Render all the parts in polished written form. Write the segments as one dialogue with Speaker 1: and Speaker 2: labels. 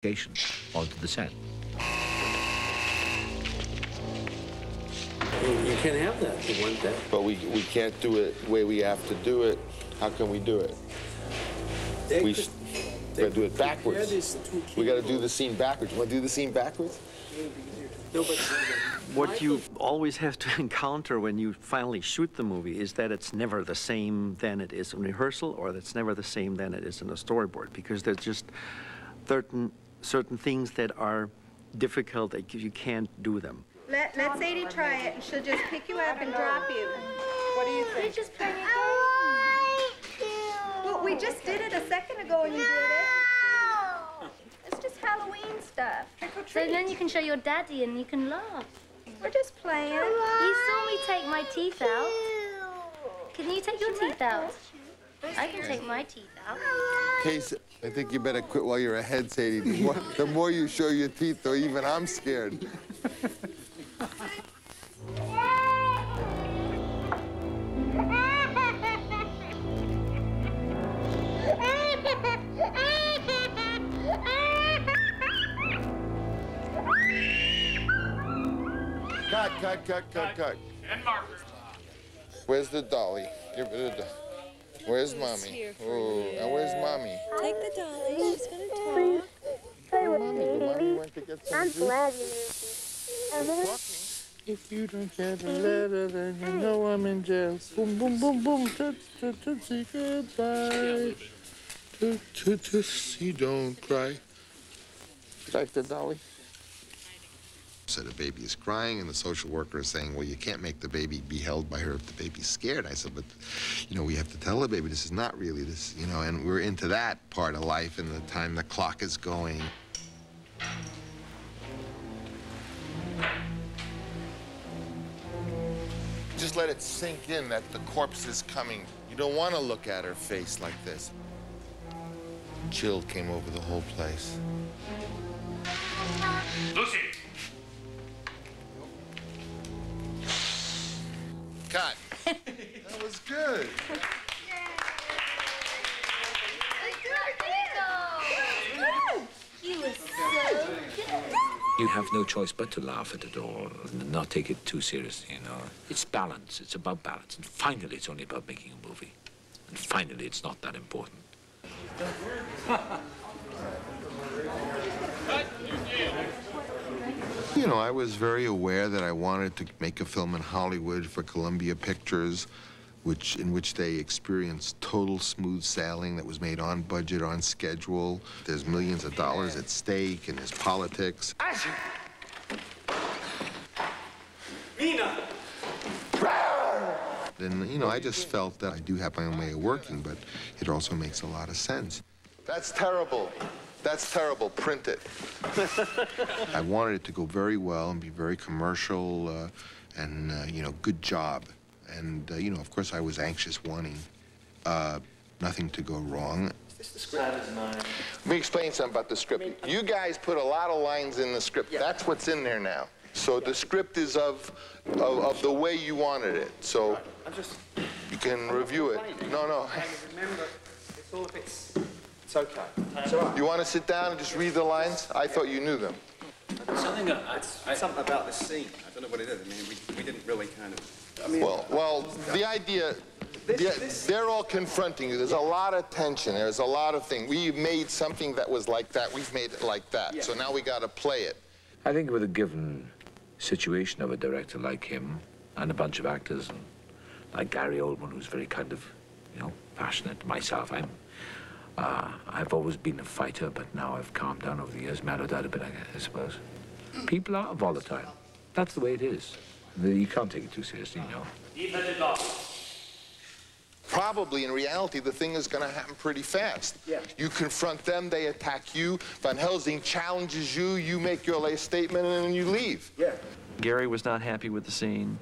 Speaker 1: onto the set.
Speaker 2: You can't have that. You want that.
Speaker 3: But we can't do it the way we have to do it. How can we do it? We gotta do it backwards. We gotta do the scene backwards. You wanna do the scene backwards?
Speaker 2: No, but
Speaker 4: what you always have to encounter when you finally shoot the movie is that it's never the same than it is in rehearsal, or that's never the same than it is in a storyboard, because there's just certain things that are difficult that you can't do them.
Speaker 5: Let Sadie try it, and she'll just pick you up and drop you. What do you think?
Speaker 6: You're just playing a game.
Speaker 5: Well, we just did it a second ago, and you did it. It's just Halloween stuff. Trick or
Speaker 6: So
Speaker 5: treat.
Speaker 6: then you can show your daddy and you can laugh.
Speaker 5: We're just playing.
Speaker 6: You saw me take my teeth out. Can you take your teeth out? I can take my teeth out.
Speaker 3: Case, I think you better quit while you're ahead, Sadie. The more you show your teeth, though, even I'm scared. Cut.
Speaker 7: And marker.
Speaker 3: Where's the dolly? Where's Mommy? Oh, and where's Mommy?
Speaker 8: Take the dolly. She's gonna talk.
Speaker 3: Mommy went to get some juice. If you don't get a letter, then you know I'm in jail. Boom, boom, boom, boom. Tootsie, goodbye. Tootsie, don't cry. Like the dolly. Said a baby is crying, and the social worker is saying, well, you can't make the baby be held by her if the baby's scared. I said, but, you know, we have to tell the baby this is not really this, you know, and we're into that part of life and the time the clock is going. Just let it sink in that the corpse is coming. You don't want to look at her face like this. Chill came over the whole place.
Speaker 7: Lucy!
Speaker 3: Cut. That was good.
Speaker 6: You were so good.
Speaker 1: You have no choice but to laugh at it all and not take it too seriously, you know. It's balance. It's about balance. And finally, it's only about making a movie. And finally, it's not that important.
Speaker 3: You know, I was very aware that I wanted to make a film in Hollywood for Columbia Pictures, in which they experienced total smooth sailing that was made on budget, on schedule. There's millions of dollars at stake, and there's politics.
Speaker 2: Mina!
Speaker 3: And, you know, I just felt that I do have my own way of working, but it also makes a lot of sense. That's terrible. That's terrible. Print it. I wanted it to go very well and be very commercial and, you know, good job. And, you know, of course, I was anxious, wanting nothing to go wrong. Let me explain something about the script. You guys put a lot of lines in the script. That's what's in there now. So the script is of the way you wanted it. So you can review it. No.
Speaker 2: Remember, it's all a bit... It's okay. It's all right.
Speaker 3: You want to sit down and just read the lines? I thought you knew them.
Speaker 2: Something about the scene. I don't know what it is. I mean, we didn't really kind of... I mean,
Speaker 3: well, the idea... They're all confronting you. There's a lot of tension. There's a lot of things. We made something that was like that. We've made it like that. Yeah. So now we got to play it.
Speaker 1: I think with a given situation of a director like him and a bunch of actors, and like Gary Oldman, who's very kind of, you know, passionate. Myself, I've always been a fighter, but now I've calmed down over the years, mellowed out a bit, I suppose. People are volatile. That's the way it is. You can't take it too seriously, you know.
Speaker 3: Probably, in reality, the thing is going to happen pretty fast. Yeah. You confront them, they attack you. Van Helsing challenges you, you make your last statement, and then you leave.
Speaker 4: Yeah. Gary was not happy with the scene.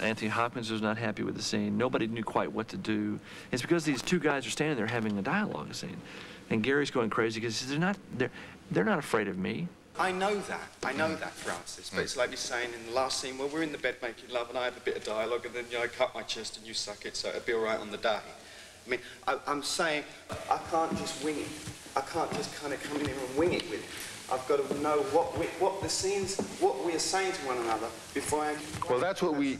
Speaker 4: Anthony Hopkins was not happy with the scene. Nobody knew quite what to do. It's because these two guys are standing there having a dialogue scene. And Gary's going crazy because they're not afraid of me.
Speaker 2: I know that, Francis, but it's like you're saying in the last scene where we're in the bed making love and I have a bit of dialogue and then, you know, I cut my chest and you suck it, so it'll be all right on the day. I mean, I'm saying I can't just wing it. I can't just kind of come in here and wing it with it. I've got to know what the scenes, what we are saying to one another before I...
Speaker 3: Well, that's what we...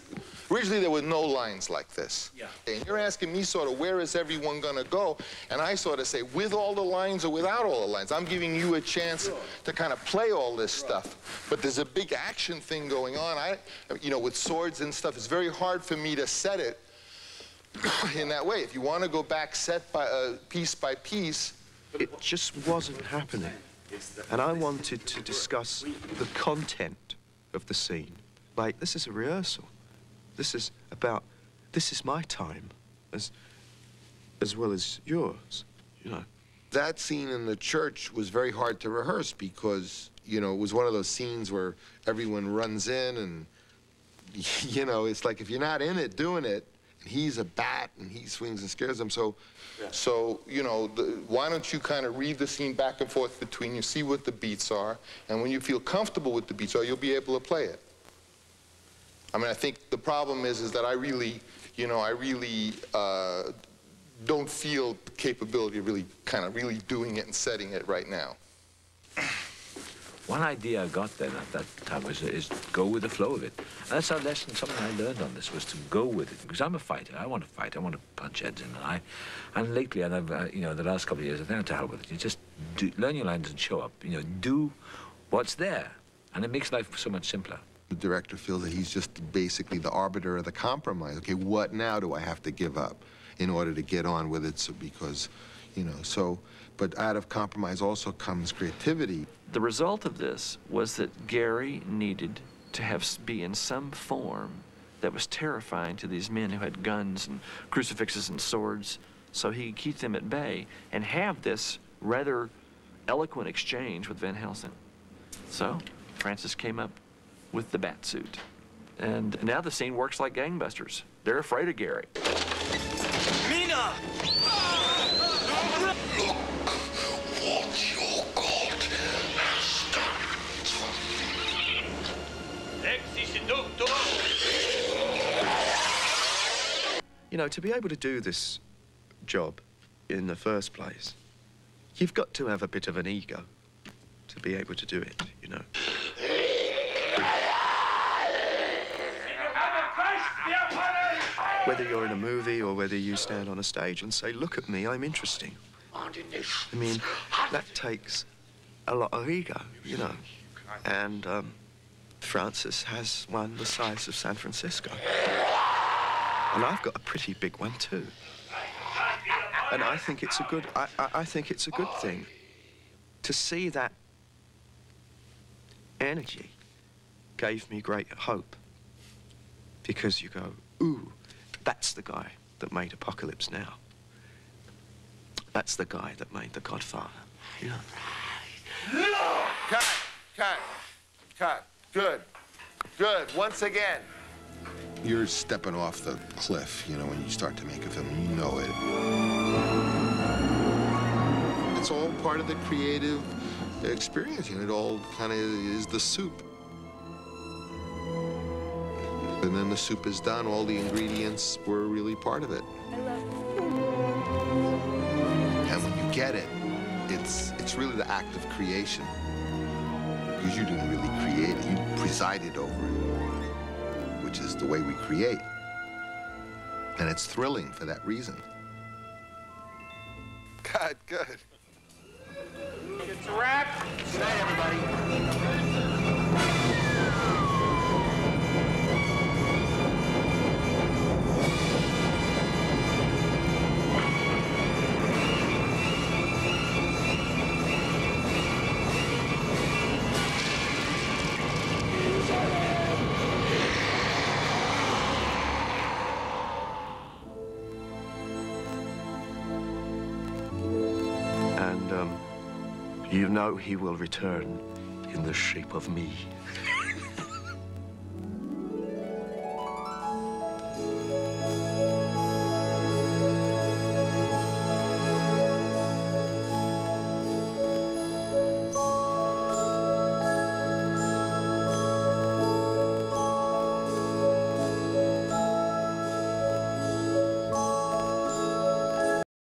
Speaker 3: Originally, there were no lines like this.
Speaker 1: Yeah.
Speaker 3: And you're asking me sort of, where is everyone going to go? And I sort of say, with all the lines or without all the lines. I'm giving you a chance to kind of play all this stuff. But there's a big action thing going on. You know, with swords and stuff, it's very hard for me to set it in that way. If you want to go back set by piece by piece...
Speaker 7: It just wasn't happening. And I wanted to discuss the content of the scene. Like, this is a rehearsal. This is my time, as well as yours, you know.
Speaker 3: That scene in the church was very hard to rehearse because, you know, it was one of those scenes where everyone runs in and, you know, it's like if you're not in it, doing it, and he's a bat and he swings and scares them. So, you know, why don't you kind of read the scene back and forth between you, see what the beats are, and when you feel comfortable with the beats, you'll be able to play it. I mean, I think the problem is that I really, you know, don't feel the capability of really doing it and setting it right now.
Speaker 1: One idea I got then at that time is go with the flow of it. And that's our lesson, something I learned on this, was to go with it. Because I'm a fighter. I want to fight. I want to punch heads in. And lately, and I've, you know, the last couple of years, I've learned to help with it. You just learn your lines and show up. You know, do what's there. And it makes life so much simpler.
Speaker 3: The director feels that he's just basically the arbiter of the compromise. Okay, what now do I have to give up in order to get on with it? So because, you know, so, but out of compromise also comes creativity.
Speaker 9: The result of this was that Gary needed to be in some form that was terrifying to these men who had guns and crucifixes and swords, so he could keep them at bay and have this rather eloquent exchange with Van Helsing. So Francis came up with the bat suit. And now the scene works like gangbusters. They're afraid of Gary.
Speaker 10: Mina!
Speaker 11: Look what your God has done.
Speaker 7: You know, to be able to do this job in the first place, you've got to have a bit of an ego to be able to do it, you know. Whether you're in a movie or whether you stand on a stage and say, look at me, I'm interesting. I mean, that takes a lot of ego, you know. And Francis has one the size of San Francisco. And I've got a pretty big one, too. And I think it's a good, I think it's a good thing to see that energy gave me great hope. Because you go, ooh, that's the guy that made Apocalypse Now. That's the guy that made The Godfather, you know?
Speaker 3: Cut. Good. Once again. You're stepping off the cliff, you know, when you start to make a film. You know it. It's all part of the creative experience, you know. It all kind of is the soup. And then the soup is done. All the ingredients were really part of it.
Speaker 8: I love you.
Speaker 3: And when you get it, it's really the act of creation. Because you didn't really create it. You presided over it, which is the way we create. And it's thrilling for that reason. Good.
Speaker 10: It's a wrap. Good night, everybody.
Speaker 7: And, you know he will return in the shape of me.